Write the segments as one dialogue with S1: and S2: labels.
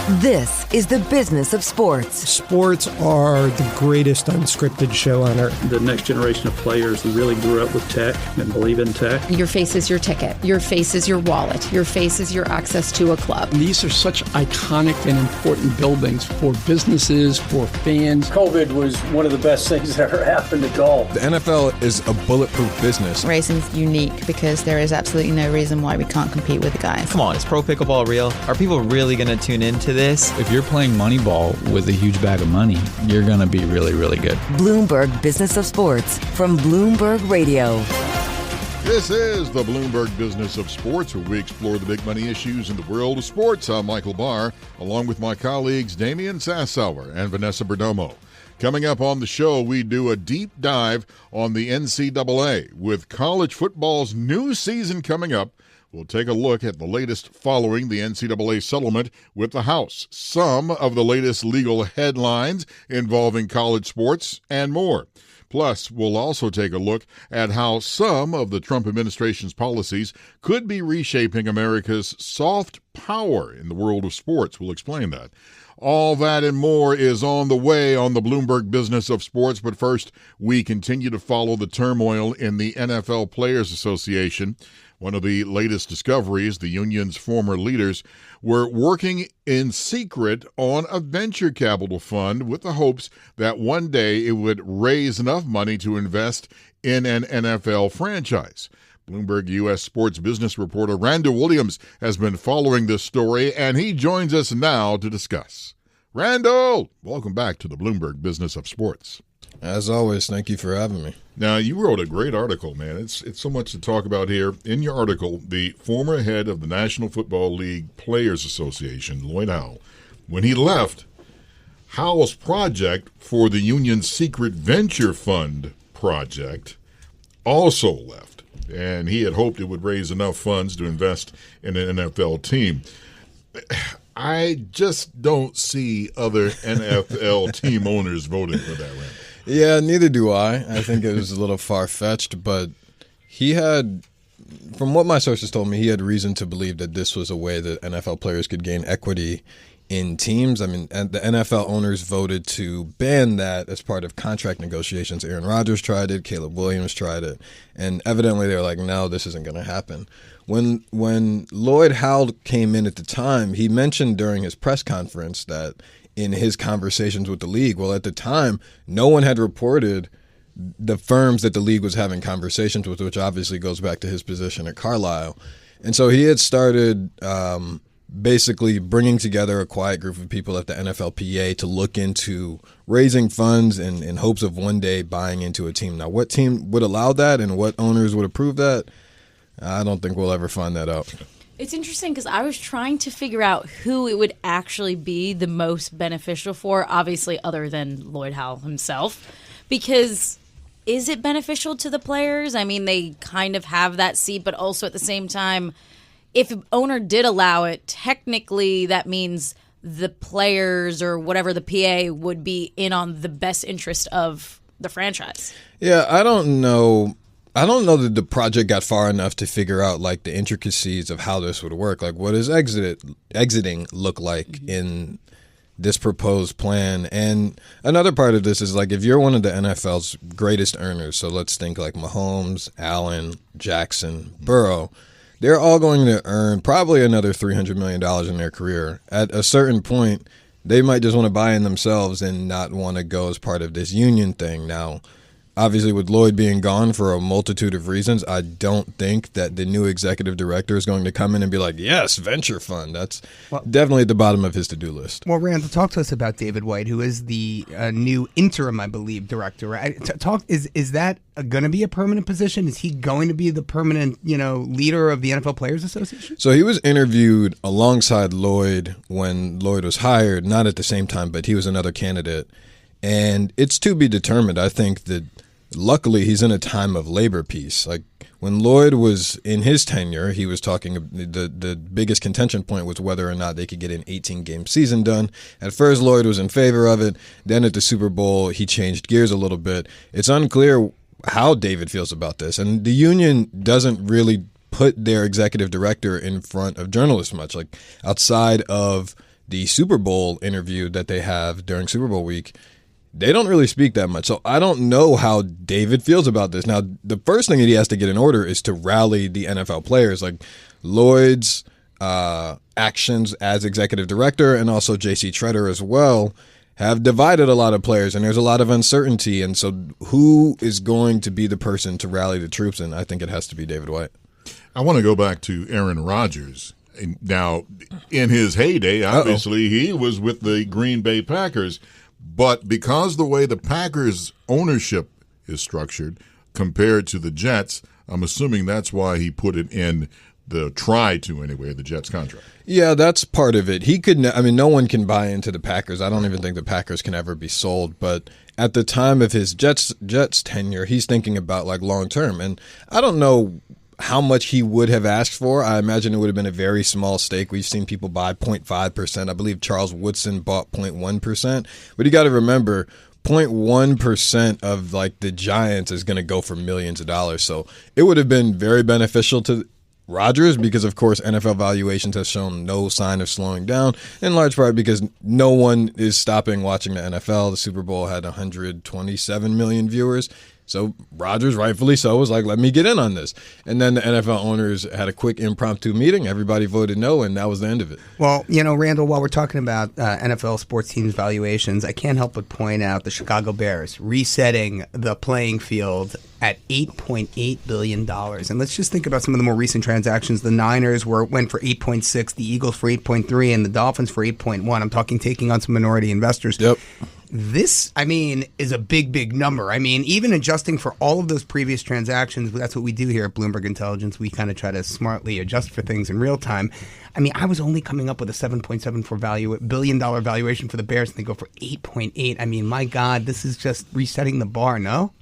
S1: This is the business of sports.
S2: Sports are the greatest unscripted show on earth.
S3: The next generation of players who really grew up with tech and believe in tech.
S4: Your face is your ticket. Your face is your wallet. Your face is your access to a club.
S5: These are such iconic and important buildings for businesses, for fans.
S6: COVID was one of the best things that ever happened to golf.
S7: The NFL is a bulletproof business.
S8: Racing's unique because there is absolutely no reason why we can't compete with the guys.
S9: Come on, is pro pickleball real? Are people really going to tune into this?
S10: If you're playing Moneyball with a huge bag of money, you're going to be really, really good.
S1: Bloomberg Business of Sports from Bloomberg Radio.
S11: This is the Bloomberg Business of Sports, where we explore the big money issues in the world of sports. I'm Michael Barr, along with my colleagues Damian, Sassower, and Vanessa Perdomo. Coming up on the show, we do a deep dive on the NCAA. With college football's new season coming up, we'll take a look at the latest following the NCAA settlement with the House, some of the latest legal headlines involving college sports, and more. Plus, we'll also take a look at how some of the Trump administration's policies could be reshaping America's soft power in the world of sports. We'll explain that. All that and more is on the way on the Bloomberg Business of Sports. But first, we continue to follow the turmoil in the NFL Players Association. One of the latest discoveries, the union's former leaders were working in secret on a venture capital fund with the hopes that one day it would raise enough money to invest in an NFL franchise. Bloomberg US sports business reporter Randall Williams has been following this story, and he joins us now to discuss. Randall, welcome back to the Bloomberg Business of Sports.
S7: As always, thank you for having me.
S11: Now, you wrote a great article, man. It's so much to talk about here. In your article, the former head of the National Football League Players Association, Lloyd Howell, when he left, Howell's project for the union's secret venture fund project also left. And he had hoped it would raise enough funds to invest in an NFL team. I just don't see other NFL team owners voting for that, Randall.
S7: Yeah, neither do I. I think it was a little far-fetched, but he had, from what my sources told me, he had reason to believe that this was a way that NFL players could gain equity in teams. I mean, the NFL owners voted to ban that as part of contract negotiations. Aaron Rodgers tried it, Caleb Williams tried it, and evidently they were like, no, this isn't going to happen. When Lloyd Howell came in at the time, he mentioned during his press conference that in his conversations with the league, well, at the time, no one had reported the firms that the league was having conversations with, which obviously goes back to his position at Carlisle. And so he had started basically bringing together a quiet group of people at the NFLPA to look into raising funds in hopes of one day buying into a team. Now, what team would allow that and what owners would approve that? I don't think we'll ever find that out.
S12: It's interesting because I was trying to figure out who it would actually be the most beneficial for, obviously other than Lloyd Howell himself, because is it beneficial to the players? I mean, they kind of have that seat, but also at the same time, if an owner did allow it, technically that means the players or whatever the PA would be in on the best interest of the franchise.
S7: Yeah, I don't know that the project got far enough to figure out like the intricacies of how this would work. Like, what does exiting look like in this proposed plan? And another part of this is like if you're one of the NFL's greatest earners, so let's think like Mahomes, Allen, Jackson, Burrow, they're all going to earn probably another $300 million in their career. At a certain point, they might just want to buy in themselves and not want to go as part of this union thing. Now, obviously, with Lloyd being gone for a multitude of reasons, I don't think that the new executive director is going to come in and be like, yes, venture fund. That's definitely at the bottom of his to-do list.
S13: Well, Randall, talk to us about David White, who is the new interim, I believe, director. Right? Is that going to be a permanent position? Is he going to be the permanent, leader of the NFL Players Association?
S7: So he was interviewed alongside Lloyd when Lloyd was hired, not at the same time, but he was another candidate. And it's to be determined. I think that luckily he's in a time of labor peace. Like when Lloyd was in his tenure, he was talking, the biggest contention point was whether or not they could get an 18-game season done. At first, Lloyd was in favor of it. Then at the Super Bowl, he changed gears a little bit. It's unclear how David feels about this. And the union doesn't really put their executive director in front of journalists much. Like outside of the Super Bowl interview that they have during Super Bowl week, they don't really speak that much. So I don't know how David feels about this. Now, the first thing that he has to get in order is to rally the NFL players. Like Lloyd's actions as executive director and also J.C. Treader as well have divided a lot of players, and there's a lot of uncertainty. And so who is going to be the person to rally the troops? And I think it has to be David White.
S11: I want to go back to Aaron Rodgers. Now, in his heyday, obviously, he was with the Green Bay Packers. But because the way the Packers ownership is structured compared to the Jets, I'm assuming that's why he put it in the Jets contract.
S7: Yeah, that's part of it. He could, no one can buy into the Packers. I don't even think the Packers can ever be sold. But at the time of his Jets tenure, he's thinking about like long term. And I don't know how much he would have asked for. I imagine it would have been a very small stake. We've seen people buy 0.5%. I believe Charles Woodson bought 0.1%. But you got to remember, 0.1% of like the Giants is going to go for millions of dollars. So it would have been very beneficial to Rodgers because, of course, NFL valuations have shown no sign of slowing down, in large part because no one is stopping watching the NFL. The Super Bowl had 127 million viewers. So Rodgers, rightfully so, was like, let me get in on this. And then the NFL owners had a quick impromptu meeting. Everybody voted no, and that was the end of it.
S13: Well, Randall, while we're talking about NFL sports teams' valuations, I can't help but point out the Chicago Bears resetting the playing field at $8.8 billion. And let's just think about some of the more recent transactions. The Niners went for 8.6, the Eagles for 8.3, and the Dolphins for 8.1. I'm talking taking on some minority investors.
S7: Yep.
S13: This, is a big, big number. Even adjusting for all of those previous transactions, that's what we do here at Bloomberg Intelligence. We kind of try to smartly adjust for things in real time. I was only coming up with a $7.74 billion valuation for the Bears, and they go for 8.8. My God, this is just resetting the bar, no?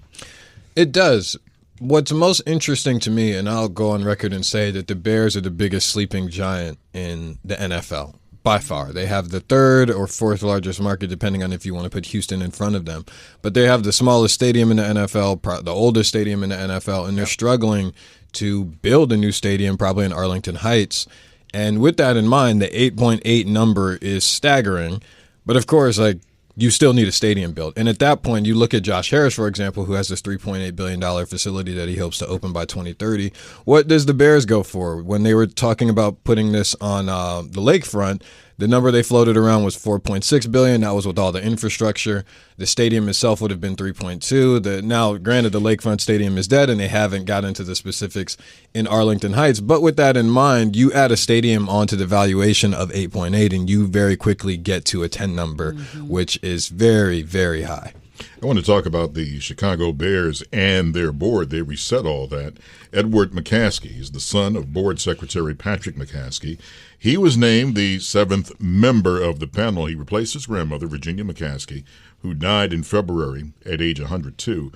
S7: It does. What's most interesting to me, and I'll go on record and say that the Bears are the biggest sleeping giant in the NFL. By far. They have the third or fourth largest market, depending on if you want to put Houston in front of them. But they have the smallest stadium in the NFL, the oldest stadium in the NFL, and they're struggling to build a new stadium, probably in Arlington Heights. And with that in mind, the 8.8 number is staggering. But of course, you still need a stadium built. And at that point, you look at Josh Harris, for example, who has this $3.8 billion facility that he hopes to open by 2030. What does the Bears go for? When they were talking about putting this on the lakefront, the number they floated around was $4.6 billion. That was with all the infrastructure. The stadium itself would have been $3.2. Now, granted, the lakefront stadium is dead, and they haven't got into the specifics in Arlington Heights. But with that in mind, you add a stadium onto the valuation of 8.8, and you very quickly get to a 10 number, which is very, very high.
S11: I want to talk about the Chicago Bears and their board. They reset all that. Edward McCaskey is the son of board secretary Patrick McCaskey. He was named the 7th member of the panel. He replaced his grandmother, Virginia McCaskey, who died in February at age 102.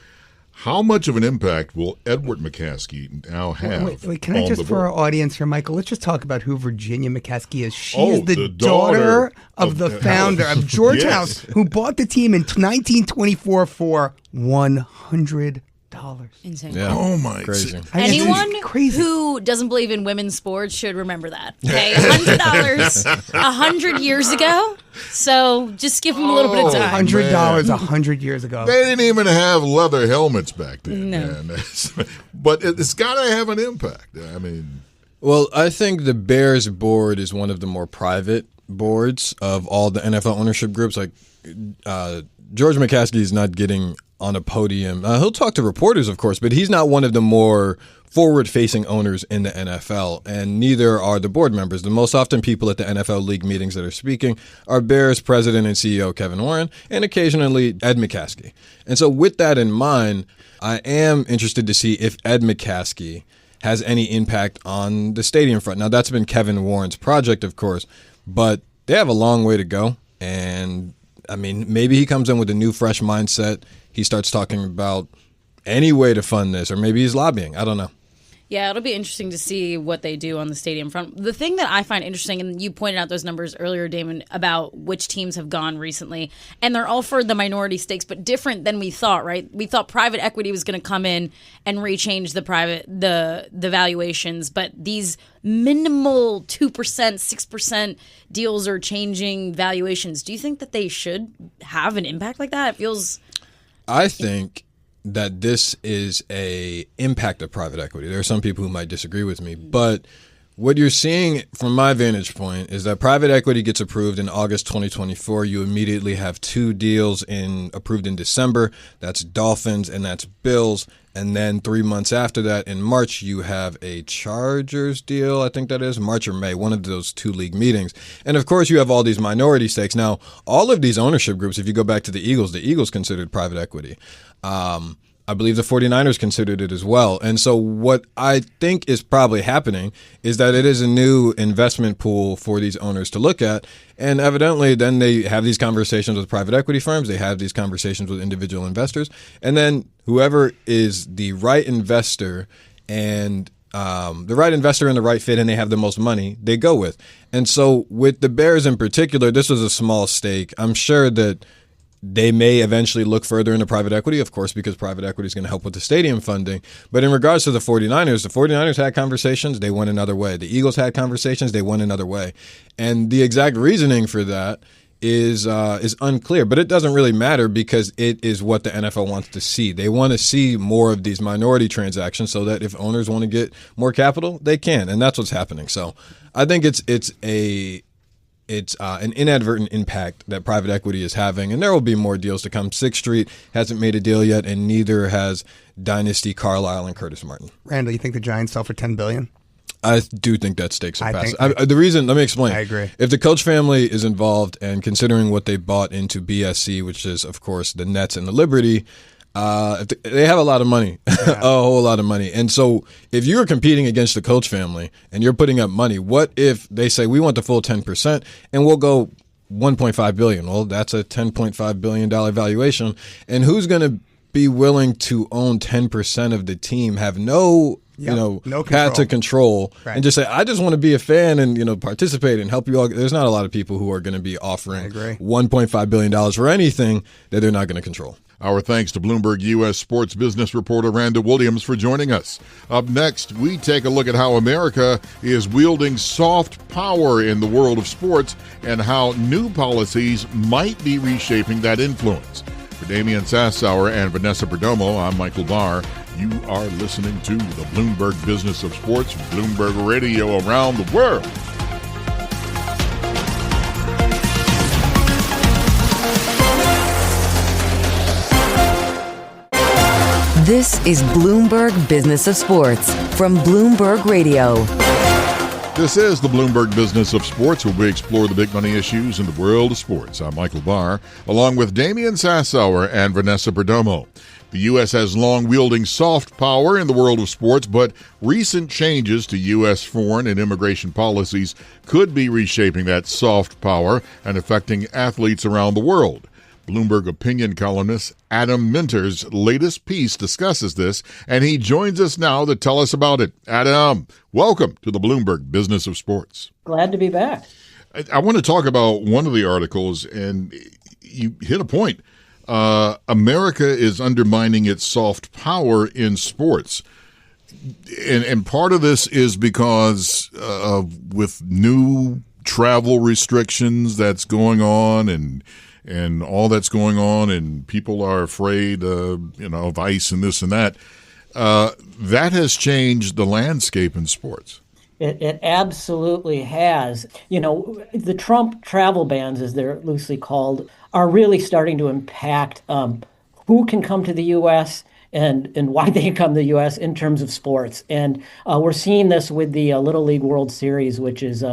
S11: How much of an impact will Edward McCaskey now have?
S13: Wait, can I just, for our audience here, Michael, let's just talk about who Virginia McCaskey is. She is the daughter of the founder of George House, who bought the team in 1924 for $100.
S12: Insane.
S7: Yeah.
S11: Oh my!
S7: Crazy.
S12: Anyone who doesn't believe in women's sports should remember that. Okay, $100 100 years ago. So just give them a little bit of time.
S13: $100 100 years ago.
S11: They didn't even have leather helmets back then.
S12: No.
S11: Man. But it's got to have an impact.
S7: Well, I think the Bears board is one of the more private boards of all the NFL ownership groups. George McCaskey is not getting on a podium. He'll talk to reporters, of course, but he's not one of the more forward-facing owners in the NFL, and neither are the board members. The most often people at the NFL league meetings that are speaking are Bears president and CEO Kevin Warren, and occasionally Ed McCaskey. And so with that in mind, I am interested to see if Ed McCaskey has any impact on the stadium front. Now, that's been Kevin Warren's project, of course, but they have a long way to go, and maybe he comes in with a new, fresh mindset. He starts talking about any way to fund this, or maybe he's lobbying. I don't know.
S12: Yeah, it'll be interesting to see what they do on the stadium front. The thing that I find interesting, and you pointed out those numbers earlier, Damon, about which teams have gone recently, and they're all for the minority stakes, but different than we thought, right? We thought private equity was going to come in and rechange the valuations, but these minimal 2%, 6% deals are changing valuations. Do you think that they should have an impact like that? It feels...
S7: I think that this is a impact of private equity. There are some people who might disagree with me, but what you're seeing from my vantage point is that private equity gets approved in August 2024. You immediately have two deals approved in December. That's Dolphins and that's Bills. And then 3 months after that, in March, you have a Chargers deal, I think that is, March or May, one of those two league meetings. And, of course, you have all these minority stakes. Now, all of these ownership groups, if you go back to the Eagles considered private equity. I believe the 49ers considered it as well. And so what I think is probably happening is that it is a new investment pool for these owners to look at. And evidently, then they have these conversations with private equity firms. They have these conversations with individual investors. And then whoever is the right investor and the right fit and they have the most money, they go with. And so with the Bears in particular, this was a small stake. I'm sure that they may eventually look further into private equity, of course, because private equity is going to help with the stadium funding. But in regards to the 49ers had conversations, they went another way. The Eagles had conversations, they went another way. And the exact reasoning for that is unclear. But it doesn't really matter because it is what the NFL wants to see. They want to see more of these minority transactions so that if owners want to get more capital, they can. And that's what's happening. So I think it's an inadvertent impact that private equity is having, and there will be more deals to come. Sixth Street hasn't made a deal yet, and neither has Dynasty, Carlisle, and Curtis Martin.
S13: Randall, you think the Giants sell for $10 billion?
S7: I do think that stakes are passed. The reason, let me explain.
S13: I agree.
S7: If the Coach family is involved, and considering what they bought into BSC, which is, of course, the Nets and the Liberty, they have a lot of money, a whole lot of money. And so if you're competing against the Coach family and you're putting up money, what if they say we want the full 10% and we'll go $1.5 billion? Well, that's a $10.5 billion valuation. And who's going to be willing to own 10% of the team, have no path to control, and just say, I just want to be a fan and participate and help you all. There's not a lot of people who are going to be offering $1.5 billion for anything that they're not going to control.
S11: Our thanks to Bloomberg US sports business reporter Randall Williams for joining us. Up next, we take a look at how America is wielding soft power in the world of sports and how new policies might be reshaping that influence. For Damian Sassower and Vanessa Perdomo, I'm Michael Barr. You are listening to the Bloomberg Business of Sports, Bloomberg Radio around the world.
S1: This is Bloomberg Business of Sports from Bloomberg Radio.
S11: This is the Bloomberg Business of Sports, where we explore the big money issues in the world of sports. I'm Michael Barr, along with Damian Sassower and Vanessa Perdomo. The U.S. has long wielding soft power in the world of sports, but recent changes to U.S. foreign and immigration policies could be reshaping that soft power and affecting athletes around the world. Bloomberg Opinion columnist Adam Minter's latest piece discusses this, and he joins us now to tell us about it. Adam, welcome to the Bloomberg Business of Sports.
S6: Glad to be back.
S11: I want to talk about one of the articles, and you hit a point. America is undermining its soft power in sports. And part of this is because with new travel restrictions that's going on and all that's going on, and people are afraid, of ICE and this and that. That has changed the landscape in sports.
S6: It absolutely has. The Trump travel bans, as they're loosely called, are really starting to impact who can come to the U.S. and why they come to the U.S. in terms of sports. And we're seeing this with the Little League World Series, which is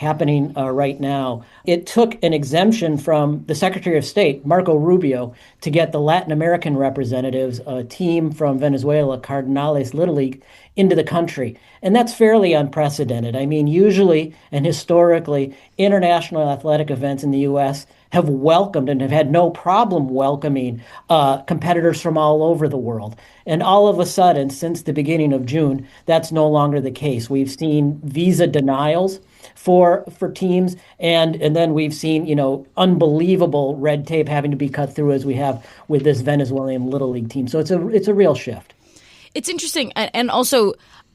S6: happening right now. It took an exemption from the Secretary of State, Marco Rubio, to get the Latin American representatives, a team from Venezuela, Cardenales Little League, into the country. And that's fairly unprecedented. I mean, usually and historically, international athletic events in the U.S. have welcomed and have had no problem welcoming competitors from all over the world. And all of a sudden, since the beginning of June, that's no longer the case. We've seen visa denials for teams, and then we've seen, unbelievable red tape having to be cut through as we have with this Venezuelan Little League team. So it's a real shift.
S12: It's interesting. And also,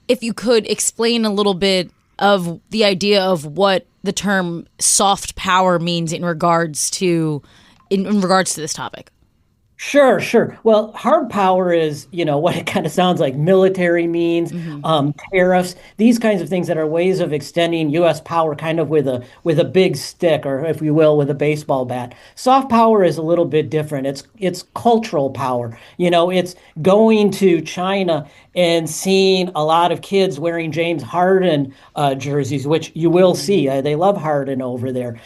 S12: if you could explain a little bit of the idea of what the term soft power means in regards to this topic.
S6: Sure. Well, hard power is, what it kind of sounds like. Military means, tariffs, these kinds of things that are ways of extending U.S. power kind of with a big stick, or if you will, with a baseball bat. Soft power is a little bit different. It's cultural power. It's going to China and seeing a lot of kids wearing James Harden jerseys, which you will see. They love Harden over there.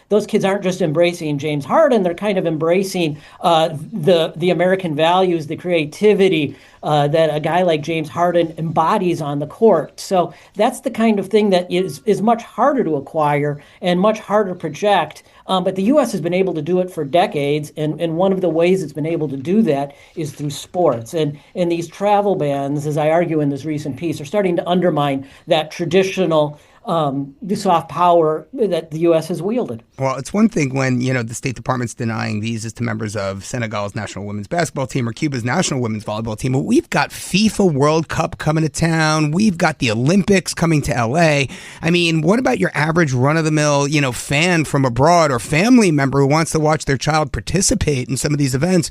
S6: Those kids aren't just embracing James Harden; they're kind of embracing the American values, the creativity that a guy like James Harden embodies on the court. So that's the kind of thing that is much harder to acquire and much harder to project. But the U.S. has been able to do it for decades, and one of the ways it's been able to do that is through sports. And these travel bans, as I argue in this recent piece, are starting to undermine that traditional soft power that the U.S. has wielded.
S13: Well, it's one thing when, the State Department's denying visas to members of Senegal's national women's basketball team or Cuba's national women's volleyball team. But we've got FIFA World Cup coming to town. We've got the Olympics coming to L.A. I mean, what about your average run-of-the-mill, fan from abroad or family member who wants to watch their child participate in some of these events?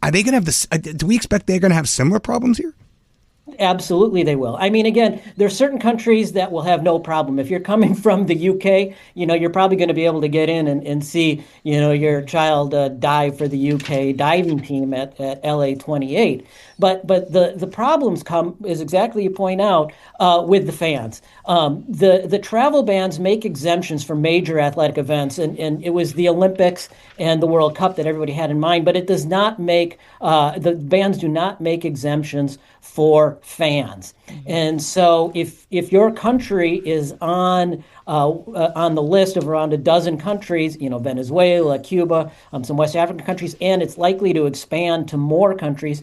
S13: Are they going to have this? Do we expect they're going to have similar problems here?
S6: Absolutely, they will. I mean, again, there are certain countries that will have no problem. If you're coming from the UK, you're probably going to be able to get in and see, your child dive for the UK diving team at LA 28. But the problems come, is exactly you point out, with the fans. The travel bans make exemptions for major athletic events, and it was the Olympics and the World Cup that everybody had in mind. But it does not make the bans do not make exemptions for fans. And so if your country is on the list of around a dozen countries, Venezuela, Cuba, some West African countries, and it's likely to expand to more countries,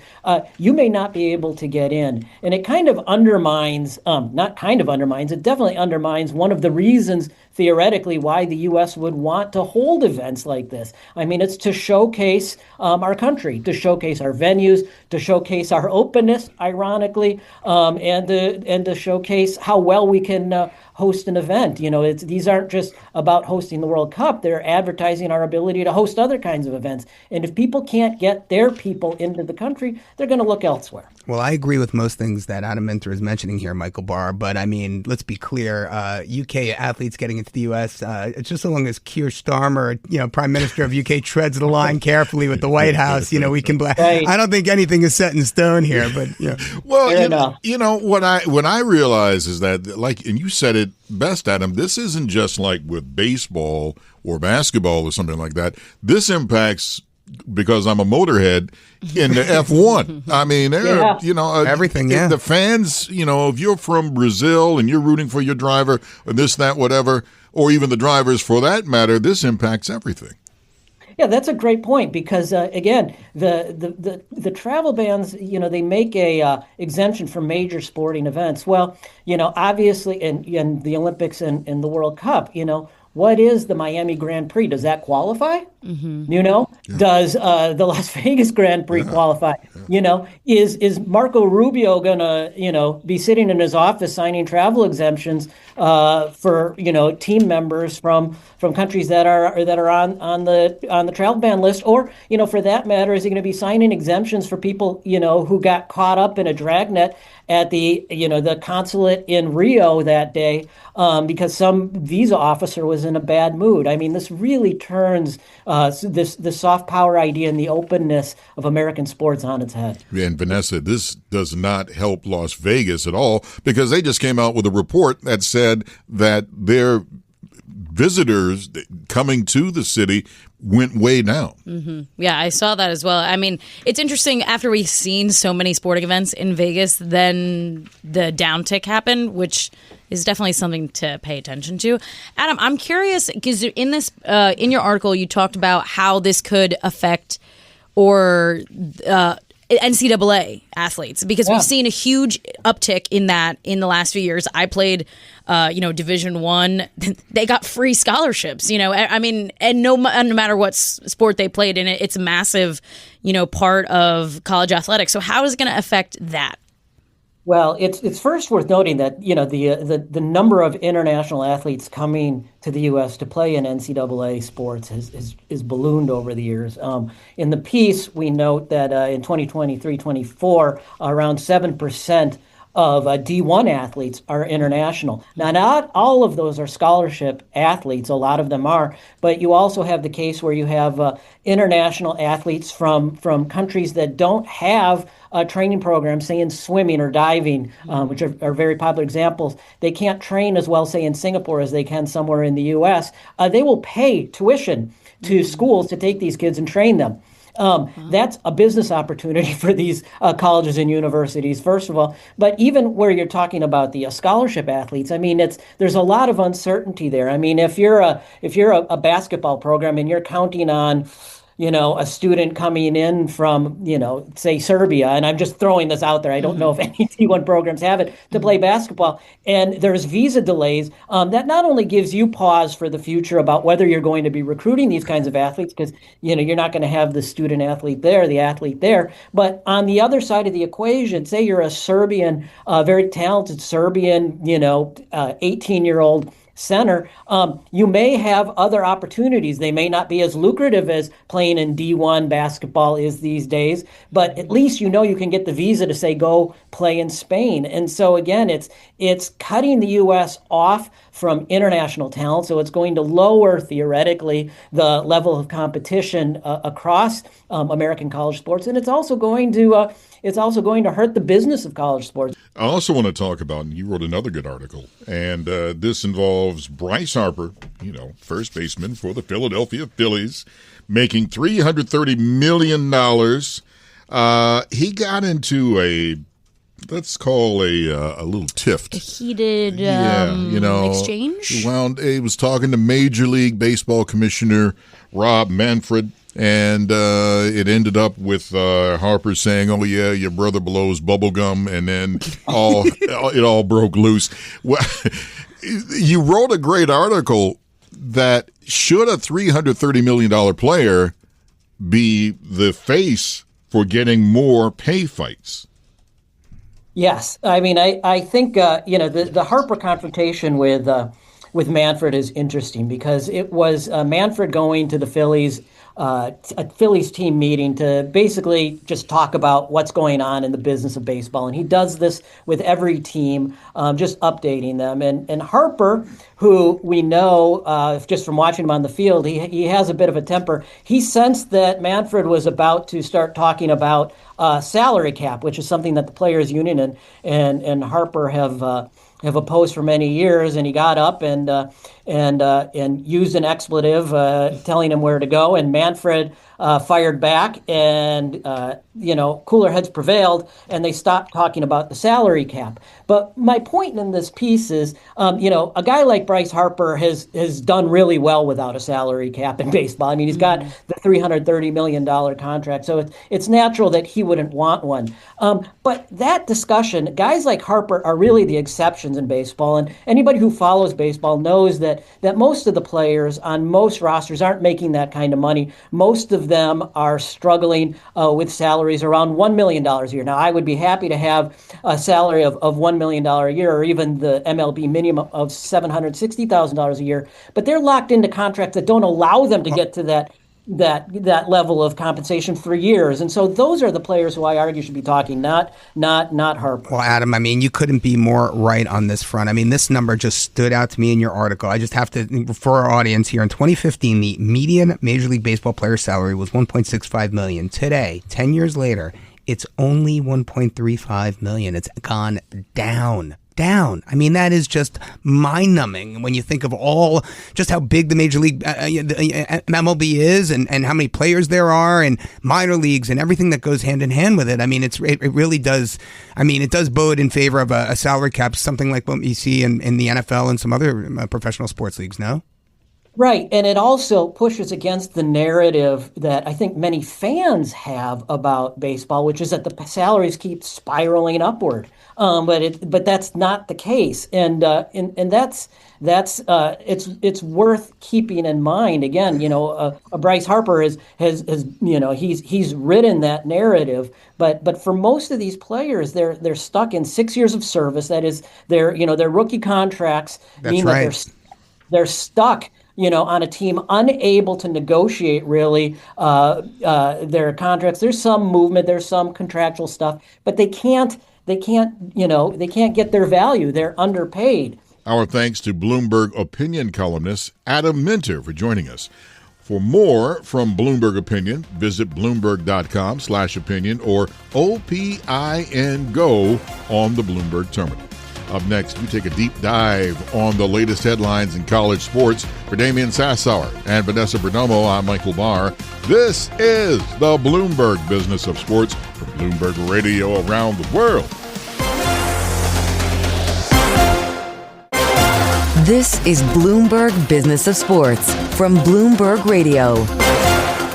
S6: you may not be able to get in. And it kind of undermines, it definitely undermines one of the reasons theoretically why the U.S. would want to hold events like this. I mean, it's to showcase our country, to showcase our venues, to showcase our openness, ironically, and to showcase how well we can host an event. These aren't just about hosting the World Cup. They're advertising our ability to host other kinds of events. And if people can't get their people into the country, they're going to look elsewhere.
S13: Well, I agree with most things that Adam Minter is mentioning here, Michael Barr. But I mean, let's be clear. UK athletes getting into the U.S., it's just so long as Keir Starmer, Prime Minister of UK, treads the line carefully with the White House, we can blame. Right. I don't think anything is set in stone here, but
S11: Well, what I realize is that, and you said it best, Adam, this isn't just like with baseball or basketball or something like that. This impacts, because I'm a motorhead, in the F1. I mean,
S13: everything. Yeah.
S11: The fans, if you're from Brazil and you're rooting for your driver or this, that, whatever, or even the drivers for that matter, this impacts everything.
S6: Yeah, that's a great point because, again, the travel bans, they make a exemption for major sporting events. Well, obviously, in the Olympics and the World Cup, what is the Miami Grand Prix? Does that qualify? Mm-hmm. Does the Las Vegas Grand Prix qualify? Is Marco Rubio gonna be sitting in his office signing travel exemptions for team members from countries that are on the travel ban list, or for that matter, is he going to be signing exemptions for people who got caught up in a dragnet at the consulate in Rio that day because some visa officer was in a bad mood? I mean, this really turns the soft power idea and the openness of American sports on its head.
S11: And Vanessa, this does not help Las Vegas at all, because they just came out with a report that said that their visitors coming to the city went way down.
S12: Mm-hmm. Yeah, I saw that as well. I mean, it's interesting after we've seen so many sporting events in Vegas, then the downtick happened, which is definitely something to pay attention to. Adam, I'm curious because in this in your article, you talked about how this could affect or NCAA athletes, because we've seen a huge uptick in that in the last few years. I played, Division I. They got free scholarships. I mean, and no matter what sport they played in, it's a massive, part of college athletics. So how is it going to affect that?
S6: Well, it's first worth noting that the number of international athletes coming to the U.S. to play in NCAA sports is ballooned over the years. In the piece, we note that in 2023-24, around 7% of D1 athletes are international. Now, not all of those are scholarship athletes. A lot of them are, but you also have the case where you have international athletes from countries that don't have training programs, say in swimming or diving, which are very popular examples. They can't train as well, say in Singapore, as they can somewhere in the U.S. They will pay tuition to schools to take these kids and train them. That's a business opportunity for these colleges and universities, first of all. But even where you're talking about the scholarship athletes, I mean, there's a lot of uncertainty there. I mean, if you're a basketball program and you're counting on a student coming in from, say Serbia, and I'm just throwing this out there. I don't know if any T1 programs have it to play basketball. And there's visa delays. That not only gives you pause for the future about whether you're going to be recruiting these kinds of athletes, because, you're not going to have the student athlete there, the athlete there. But on the other side of the equation, say you're a Serbian, very talented Serbian, 18-year-old center, you may have other opportunities. They may not be as lucrative as playing in D1 basketball is these days, but at least you can get the visa to say go play in Spain. And so again, it's cutting the U.S. off from international talent, so it's going to lower theoretically the level of competition across American college sports, and it's also going to hurt the business of college sports.
S11: I also want to talk about, and you wrote another good article, and this involves Bryce Harper, first baseman for the Philadelphia Phillies, making $330 million. He got into let's call a little tiff.
S12: A heated exchange?
S11: He was talking to Major League Baseball Commissioner Rob Manfred, and it ended up with Harper saying, "Oh yeah, your brother blows bubble gum," and then it all broke loose. Well, you wrote a great article that should a $330 million player be the face for getting more pay fights?
S6: Yes, I mean, I think the Harper confrontation with Manfred is interesting because it was Manfred going to the Phillies, a Phillies team meeting to basically just talk about what's going on in the business of baseball, and he does this with every team, just updating them. And Harper, who we know just from watching him on the field, he has a bit of a temper. He sensed that Manfred was about to start talking about salary cap, which is something that the players' union and Harper have opposed for many years. And he got up and used an expletive, telling him where to go. And Manfred fired back, and cooler heads prevailed, and they stopped talking about the salary cap. But my point in this piece is, a guy like Bryce Harper has done really well without a salary cap in baseball. I mean, he's got the $330 million contract, so it's natural that he wouldn't want one. But that discussion, guys like Harper are really the exceptions in baseball, and anybody who follows baseball knows that most of the players on most rosters aren't making that kind of money. Most of them are struggling with salaries around $1 million a year. Now, I would be happy to have a salary of $1 million a year, or even the MLB minimum of $760,000 a year, but they're locked into contracts that don't allow them to get to that level of compensation for years. And so those are the players who I argue should be talking, not Harper.
S13: Well, Adam, I mean, you couldn't be more right on this front. I mean, this number just stood out to me in your article. I just have to, for our audience here, in 2015, the median Major League Baseball player salary was $1.65 million. Today, 10 years later, it's only $1.35 million. It's gone down down. I mean, that is just mind-numbing when you think of just how big the Major League MLB is and how many players there are and minor leagues and everything that goes hand in hand with it. I mean, it really does. I mean, it does bode in favor of a salary cap, something like what you see in the NFL and some other professional sports leagues, no?
S6: Right. And it also pushes against the narrative that I think many fans have about baseball, which is that the salaries keep spiraling upward. But that's not the case. And that's it's worth keeping in mind. Again, Bryce Harper has he's ridden that narrative. But for most of these players, they're stuck in 6 years of service. That is, their rookie contracts mean that they're stuck on a team unable to negotiate really their contracts. There's some movement, there's some contractual stuff, but they can't get their value. They're underpaid.
S11: Our thanks to Bloomberg Opinion columnist Adam Minter for joining us. For more from Bloomberg Opinion, visit Bloomberg.com/opinion or OPIN Go on the Bloomberg terminal. Up next, we take a deep dive on the latest headlines in college sports. For Damian Sassower and Vanessa Perdomo, I'm Michael Barr. This is the Bloomberg Business of Sports from Bloomberg Radio around the world.
S1: This is Bloomberg Business of Sports from Bloomberg Radio.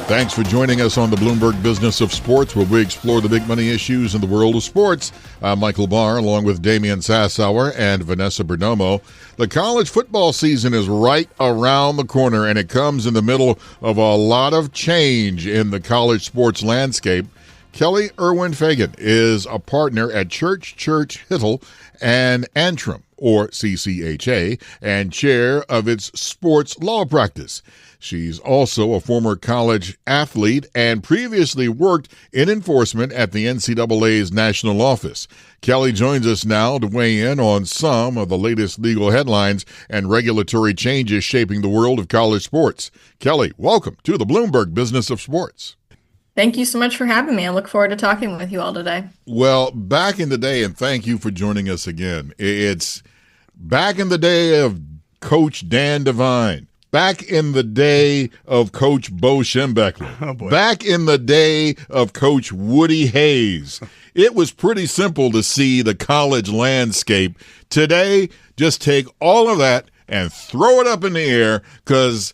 S11: Thanks for joining us on the Bloomberg Business of Sports, where we explore the big money issues in the world of sports. I'm Michael Barr, along with Damian Sassower and Vanessa Perdomo. The college football season is right around the corner, and it comes in the middle of a lot of change in the college sports landscape. Kelleigh Irwin Fagan is a partner at Church Hittle and Antrim, or CCHA, and chair of its sports law practice. She's also a former college athlete and previously worked in enforcement at the NCAA's national office. Kelleigh joins us now to weigh in on some of the latest legal headlines and regulatory changes shaping the world of college sports. Kelleigh, welcome to the Bloomberg Business of Sports.
S14: Thank you so much for having me. I look forward to talking with you all today.
S11: Well, back in the day, and thank you for joining us again, it's back in the day of Coach Dan Devine. Back in the day of Coach Bo Schembechler. Back in the day of Coach Woody Hayes. It was pretty simple to see the college landscape. Today, just take all of that and throw it up in the air, because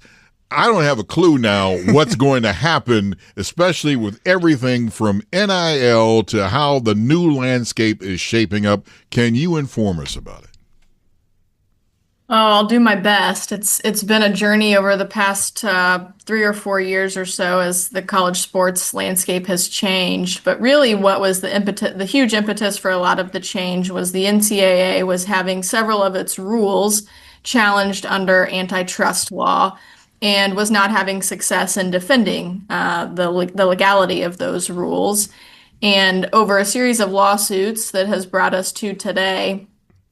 S11: I don't have a clue now what's going to happen, especially with everything from NIL to how the new landscape is shaping up. Can you inform us about it?
S14: Oh, I'll do my best. It's been a journey over the past 3 or 4 years or so as the college sports landscape has changed. But really, what was the huge impetus for a lot of the change was the NCAA was having several of its rules challenged under antitrust law and was not having success in defending the legality of those rules. And over a series of lawsuits that has brought us to today,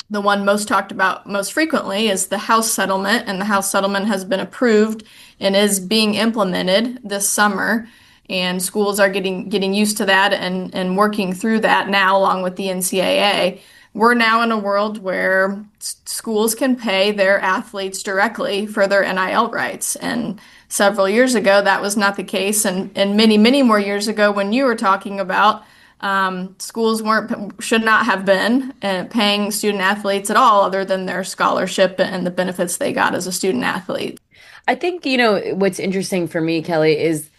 S14: the one most talked about most frequently is the House settlement, and the House settlement has been approved and is being implemented this summer. And schools are getting used to that and working through that now, along with the NCAA. We're now in a world where schools can pay their athletes directly for their NIL rights. And several years ago, that was not the case. And many, many more years ago, when you were talking about schools should not have been paying student athletes at all, other than their scholarship and the benefits they got as a student athlete.
S12: I think, what's interesting for me, Kelleigh, is,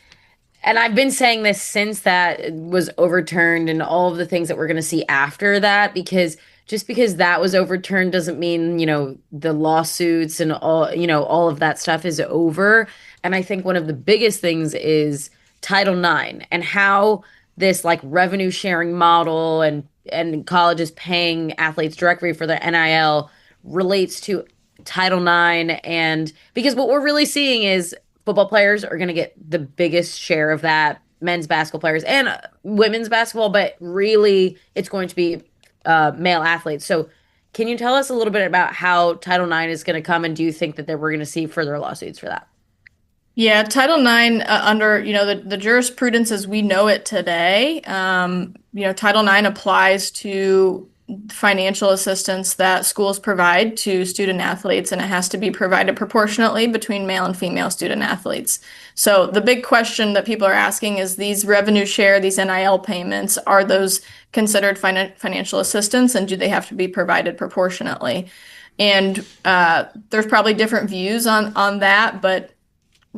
S12: and I've been saying this since that was overturned and all of the things that we're going to see after that, because just because that was overturned doesn't mean, the lawsuits and all of that stuff is over. And I think one of the biggest things is Title IX and how this revenue sharing model and colleges paying athletes directly for their NIL relates to Title IX. And because what we're really seeing is football players are going to get the biggest share of that, men's basketball players and women's basketball, but really it's going to be male athletes. So can you tell us a little bit about how Title IX is going to come, and do you think that we're going to see further lawsuits for that?
S14: Yeah, Title IX under the jurisprudence as we know it today, Title IX applies to financial assistance that schools provide to student athletes, and it has to be provided proportionately between male and female student athletes. So the big question that people are asking is these revenue share, these NIL payments, are those considered financial assistance, and do they have to be provided proportionately? And there's probably different views on that, but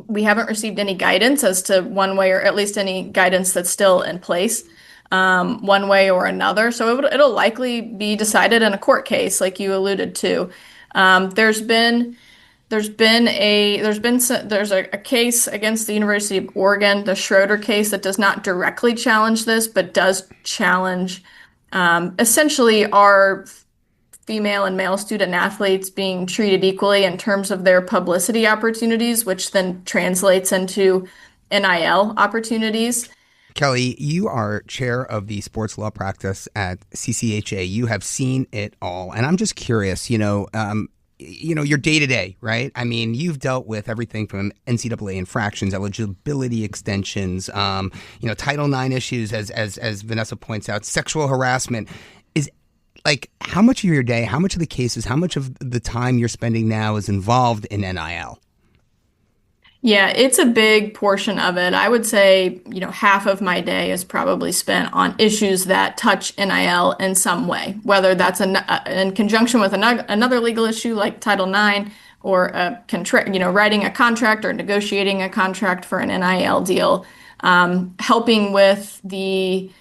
S14: we haven't received any guidance as to one way, or at least any guidance that's still in place, one way or another. So it'll likely be decided in a court case, like you alluded to. There's a case against the University of Oregon, the Schroeder case, that does not directly challenge this, but does challenge essentially our female and male student athletes being treated equally in terms of their publicity opportunities, which then translates into NIL opportunities.
S13: Kelleigh, you are chair of the sports law practice at CCHA. You have seen it all. And I'm just curious, your day to day, right? I mean, you've dealt with everything from NCAA infractions, eligibility extensions, Title IX issues, as Vanessa points out, sexual harassment. Like, how much of your day, how much of the cases, how much of the time you're spending now is involved in NIL?
S14: Yeah, it's a big portion of it. I would say, half of my day is probably spent on issues that touch NIL in some way, whether that's in conjunction with another legal issue like Title IX, or writing a contract or negotiating a contract for an NIL deal, helping with the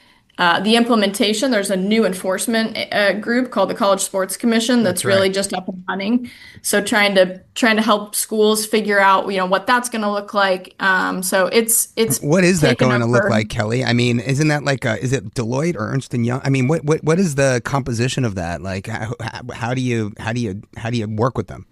S14: implementation. There's a new enforcement group called the College Sports Commission that's really just up and running. So trying to help schools figure out what that's going to look like. So it's
S13: what is that going to look like, Kelleigh? I mean, isn't that is it Deloitte or Ernst & Young? I mean, what is the composition of that? Like, how do you work with them?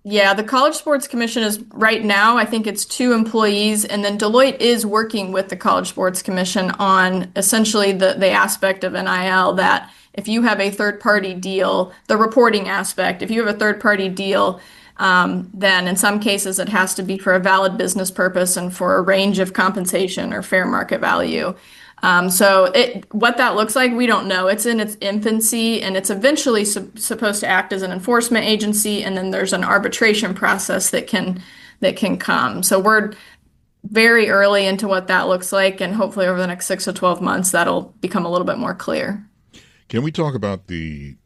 S14: Yeah, the College Sports Commission is right now, I think it's 2 employees, and then Deloitte is working with the College Sports Commission on essentially the aspect of NIL that if you have a third-party deal, the reporting aspect, if you have a third-party deal, then in some cases it has to be for a valid business purpose and for a range of compensation or fair market value. So what that looks like, we don't know. It's in its infancy, and it's eventually supposed to act as an enforcement agency, and then there's an arbitration process that can come. So we're very early into what that looks like, and hopefully over the next 6 to 12 months, that'll become a little bit more clear.
S11: Can we talk about the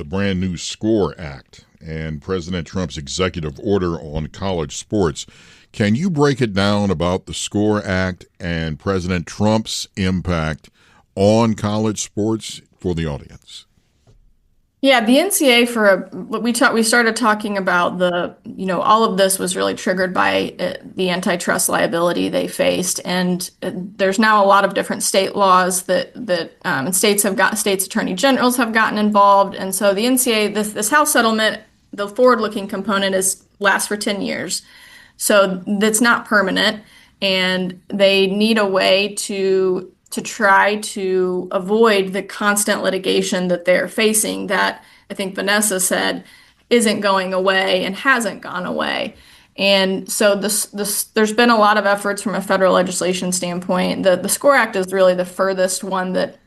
S11: brand new SCORE Act and President Trump's executive order on college sports? Can you break it down about the SCORE Act and President Trump's impact on college sports for the audience?
S14: Yeah, the NCAA we started talking about all of this was really triggered by the antitrust liability they faced, and there's now a lot of different state laws that and states attorney generals have gotten involved, and so the NCAA, this House settlement, the forward-looking component lasts for 10 years. So that's not permanent, and they need a way to try to avoid the constant litigation that they're facing that I think Vanessa said isn't going away and hasn't gone away. And so there's been a lot of efforts from a federal legislation standpoint. The SCORE Act is really the furthest one that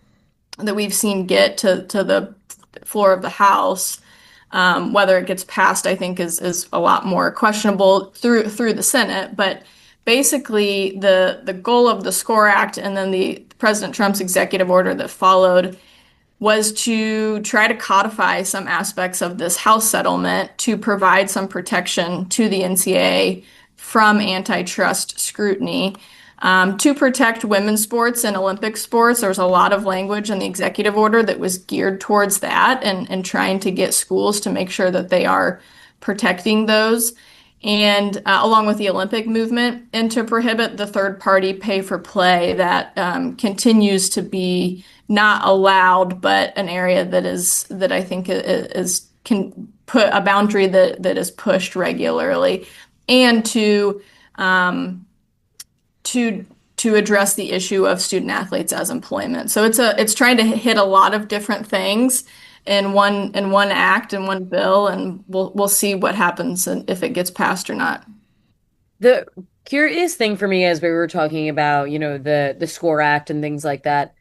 S14: we've seen get to the floor of the House. Whether it gets passed, I think, is a lot more questionable through the Senate. But basically, the goal of the SCORE Act and then the President Trump's executive order that followed was to try to codify some aspects of this House settlement to provide some protection to the NCAA from antitrust scrutiny. To protect women's sports and Olympic sports, there was a lot of language in the executive order that was geared towards that and trying to get schools to make sure that they are protecting those. And along with the Olympic movement, and to prohibit the third-party pay-for-play that continues to be not allowed, but an area that I think can put a boundary that is pushed regularly, and to address the issue of student athletes as employment. So it's trying to hit a lot of different things in one act, in one bill, and we'll see what happens and if it gets passed or not.
S15: The curious thing for me, as we were talking about, the SCORE Act and things like that,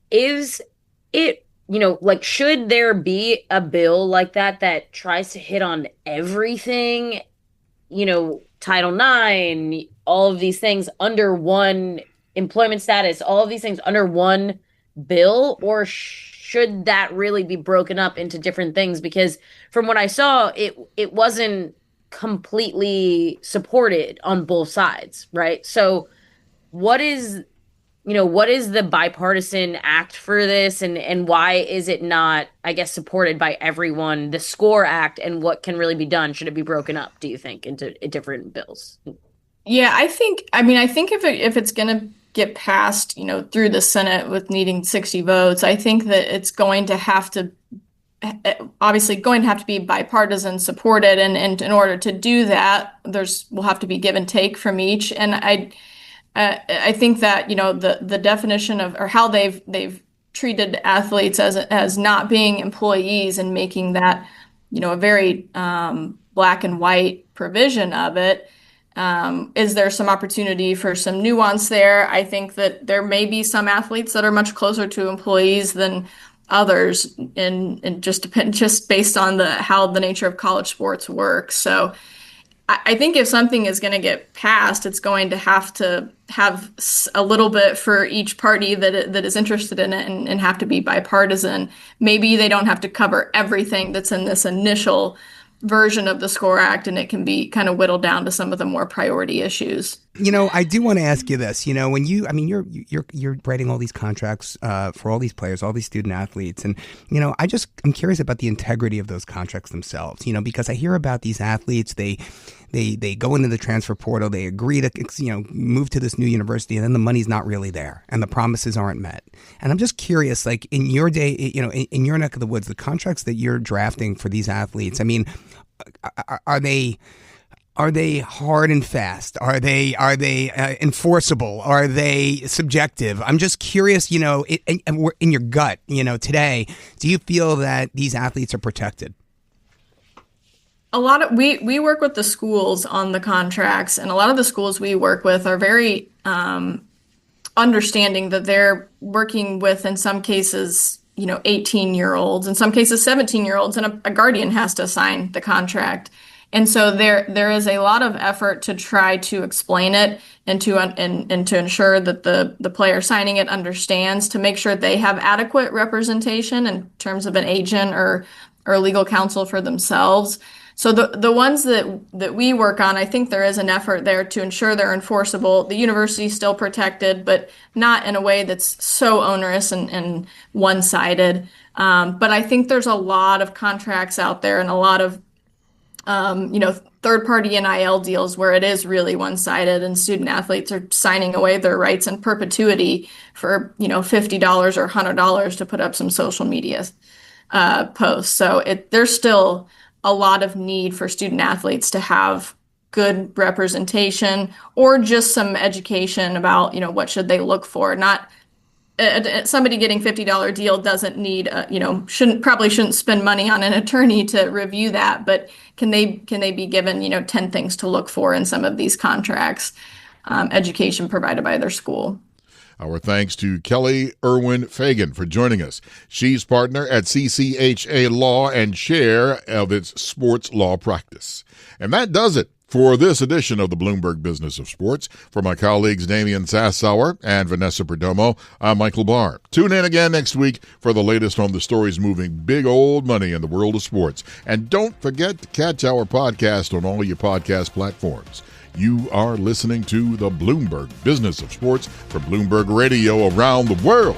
S15: is it like, should there be a bill like that tries to hit on everything, Title IX, all of these things under one employment status, all of these things under one bill, or should that really be broken up into different things? Because from what I saw, it wasn't completely supported on both sides, right? So what is the bipartisan act for this, and why is it not, I guess, supported by everyone, the SCORE Act, and what can really be done? Should it be broken up, do you think, into different bills?
S14: Yeah, I think if it's going to get passed, through the Senate with needing 60 votes, I think that it's going to have to be bipartisan supported, and in order to do that, will have to be give and take from each. And I think that the definition of, or how they've treated athletes as not being employees, and making that a very black and white provision of it. Is there some opportunity for some nuance there? I think that there may be some athletes that are much closer to employees than others, and just based on how the nature of college sports works. So I think if something is going to get passed, it's going to have a little bit for each party that is interested in it, and have to be bipartisan. Maybe they don't have to cover everything that's in this initial version of the SCORE Act, and it can be kind of whittled down to some of the more priority issues.
S13: I do want to ask you this. When you're writing all these contracts for all these players, all these student athletes, and I'm curious about the integrity of those contracts themselves. Because I hear about these athletes, they go into the transfer portal, they agree to move to this new university, and then the money's not really there, and the promises aren't met. And I'm just curious, like, in your day, in your neck of the woods, the contracts that you're drafting for these athletes, are they hard and fast? Are they enforceable? Are they subjective? I'm just curious, in your gut, today, do you feel that these athletes are protected?
S14: We work with the schools on the contracts, and a lot of the schools we work with are very understanding that they're working with, in some cases, 18-year-olds, in some cases 17-year-olds, and a guardian has to sign the contract. And so there is a lot of effort to try to explain it, and to ensure that the player signing it understands, to make sure they have adequate representation in terms of an agent or legal counsel for themselves. So the ones that we work on, I think there is an effort there to ensure they're enforceable. The university is still protected, but not in a way that's so onerous and one-sided. But I think there's a lot of contracts out there, and a lot of third-party NIL deals where it is really one-sided, and student athletes are signing away their rights in perpetuity for $50 or $100 to put up some social media posts. So there's still a lot of need for student athletes to have good representation, or just some education about what should they look for. Not somebody getting $50 deal doesn't need shouldn't spend money on an attorney to review that, but can they be given 10 things to look for in some of these contracts, education provided by their school.
S11: Our thanks to Kelleigh Irwin Fagan for joining us. She's partner at CCHA Law and chair of its sports law practice. And that does it for this edition of the Bloomberg Business of Sports. For my colleagues Damian Sassower and Vanessa Perdomo, I'm Michael Barr. Tune in again next week for the latest on the stories moving big old money in the world of sports. And don't forget to catch our podcast on all your podcast platforms. You are listening to the Bloomberg Business of Sports from Bloomberg Radio around the world.